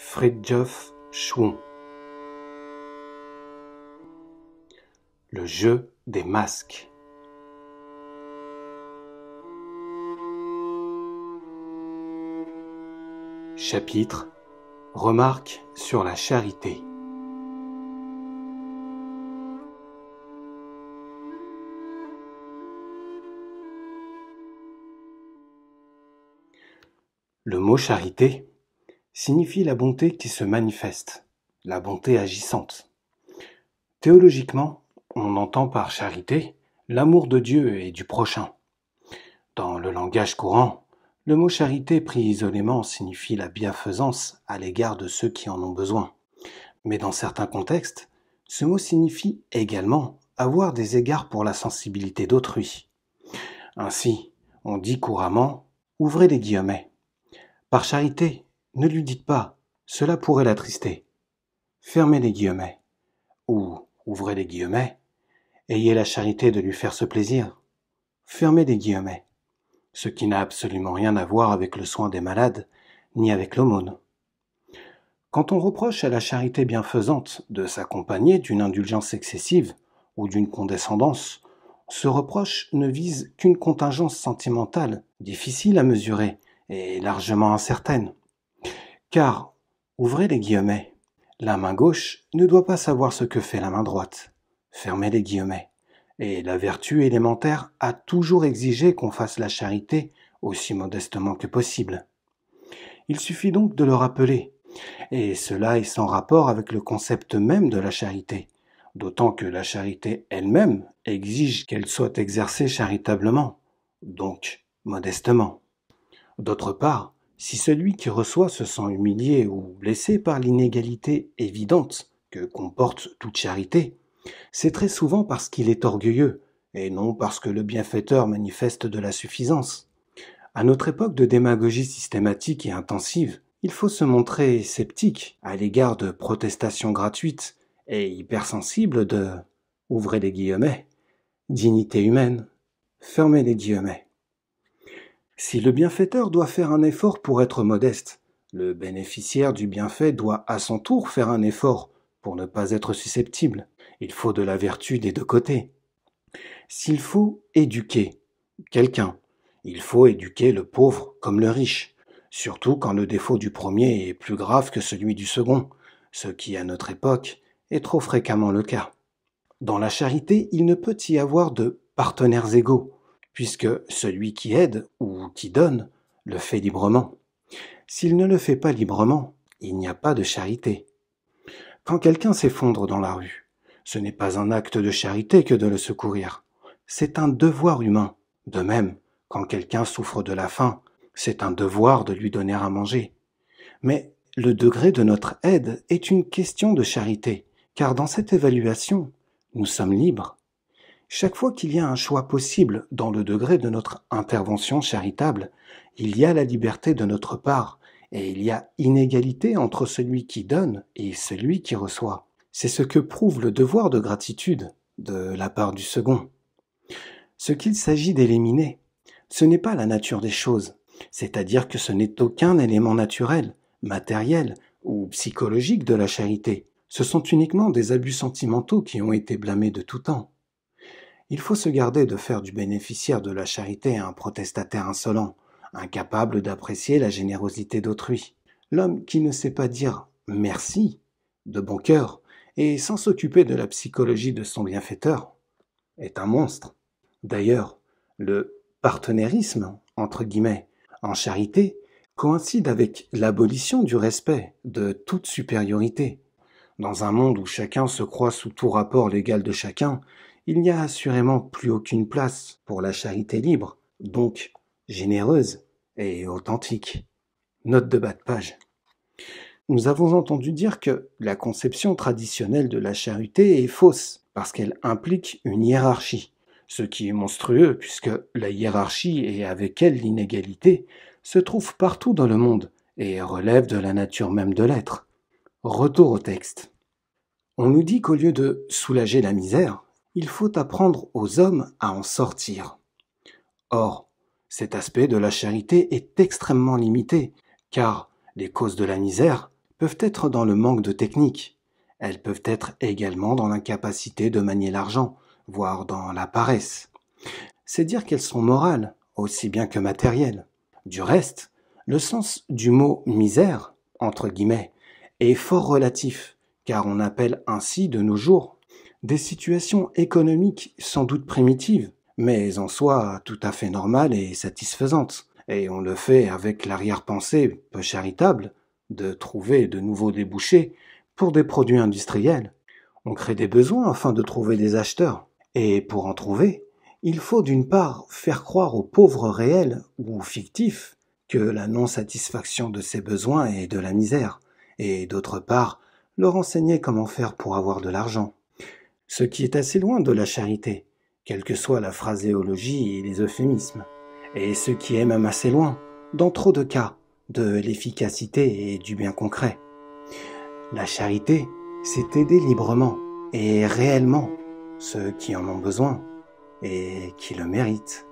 Fridtjof Schuon. Le jeu des masques. Chapitre Remarques sur la charité. Le mot charité signifie la bonté qui se manifeste, la bonté agissante. Théologiquement, on entend par charité l'amour de Dieu et du prochain. Dans le langage courant, le mot charité pris isolément signifie la bienfaisance à l'égard de ceux qui en ont besoin. Mais dans certains contextes, ce mot signifie également avoir des égards pour la sensibilité d'autrui. Ainsi, on dit couramment « ouvrez les guillemets ». Par charité, ne lui dites pas « cela pourrait l'attrister ». Fermez les guillemets. Ou ouvrez les guillemets, ayez la charité de lui faire ce plaisir. Fermez les guillemets. Ce qui n'a absolument rien à voir avec le soin des malades, ni avec l'aumône. Quand on reproche à la charité bienfaisante de s'accompagner d'une indulgence excessive ou d'une condescendance, ce reproche ne vise qu'une contingence sentimentale, difficile à mesurer et largement incertaine. Car, ouvrez les guillemets, la main gauche ne doit pas savoir ce que fait la main droite. Fermez les guillemets. Et la vertu élémentaire a toujours exigé qu'on fasse la charité aussi modestement que possible. Il suffit donc de le rappeler, et cela est sans rapport avec le concept même de la charité, d'autant que la charité elle-même exige qu'elle soit exercée charitablement, donc modestement. D'autre part, si celui qui reçoit se sent humilié ou blessé par l'inégalité évidente que comporte toute charité, c'est très souvent parce qu'il est orgueilleux, et non parce que le bienfaiteur manifeste de la suffisance. À notre époque de démagogie systématique et intensive, il faut se montrer sceptique à l'égard de protestations gratuites et hypersensible de, ouvrez les guillemets, dignité humaine, fermez les guillemets. Si le bienfaiteur doit faire un effort pour être modeste, le bénéficiaire du bienfait doit à son tour faire un effort pour ne pas être susceptible. Il faut de la vertu des deux côtés. S'il faut éduquer quelqu'un, il faut éduquer le pauvre comme le riche, surtout quand le défaut du premier est plus grave que celui du second, ce qui, à notre époque, est trop fréquemment le cas. Dans la charité, il ne peut y avoir de partenaires égaux, puisque celui qui aide ou qui donne le fait librement. S'il ne le fait pas librement, il n'y a pas de charité. Quand quelqu'un s'effondre dans la rue, ce n'est pas un acte de charité que de le secourir, c'est un devoir humain. De même, quand quelqu'un souffre de la faim, c'est un devoir de lui donner à manger. Mais le degré de notre aide est une question de charité, car dans cette évaluation, nous sommes libres. Chaque fois qu'il y a un choix possible dans le degré de notre intervention charitable, il y a la liberté de notre part, et il y a inégalité entre celui qui donne et celui qui reçoit. C'est ce que prouve le devoir de gratitude de la part du second. Ce qu'il s'agit d'éliminer, ce n'est pas la nature des choses, c'est-à-dire que ce n'est aucun élément naturel, matériel ou psychologique de la charité. Ce sont uniquement des abus sentimentaux qui ont été blâmés de tout temps. Il faut se garder de faire du bénéficiaire de la charité un protestataire insolent, incapable d'apprécier la générosité d'autrui. L'homme qui ne sait pas dire « merci » de bon cœur et sans s'occuper de la psychologie de son bienfaiteur est un monstre. D'ailleurs, le partenairisme, entre guillemets, en charité, coïncide avec l'abolition du respect de toute supériorité. Dans un monde où chacun se croit sous tout rapport l'égal de chacun, il n'y a assurément plus aucune place pour la charité libre, donc généreuse et authentique. Note de bas de page. Nous avons entendu dire que la conception traditionnelle de la charité est fausse, parce qu'elle implique une hiérarchie, ce qui est monstrueux puisque la hiérarchie et avec elle l'inégalité se trouvent partout dans le monde et relèvent de la nature même de l'être. Retour au texte. On nous dit qu'au lieu de soulager la misère, il faut apprendre aux hommes à en sortir. Or, cet aspect de la charité est extrêmement limité, car les causes de la misère peuvent être dans le manque de technique. Elles peuvent être également dans l'incapacité de manier l'argent, voire dans la paresse. C'est dire qu'elles sont morales, aussi bien que matérielles. Du reste, le sens du mot misère, entre guillemets, est fort relatif, car on appelle ainsi de nos jours des situations économiques sans doute primitives, mais en soi tout à fait normales et satisfaisantes. Et on le fait avec l'arrière-pensée peu charitable de trouver de nouveaux débouchés pour des produits industriels. On crée des besoins afin de trouver des acheteurs. Et pour en trouver, il faut d'une part faire croire aux pauvres réels ou fictifs que la non-satisfaction de ces besoins est de la misère, et d'autre part leur enseigner comment faire pour avoir de l'argent. Ce qui est assez loin de la charité, quelle que soit la phraséologie et les euphémismes, et ce qui est même assez loin, dans trop de cas, de l'efficacité et du bien concret. La charité, c'est aider librement et réellement ceux qui en ont besoin et qui le méritent.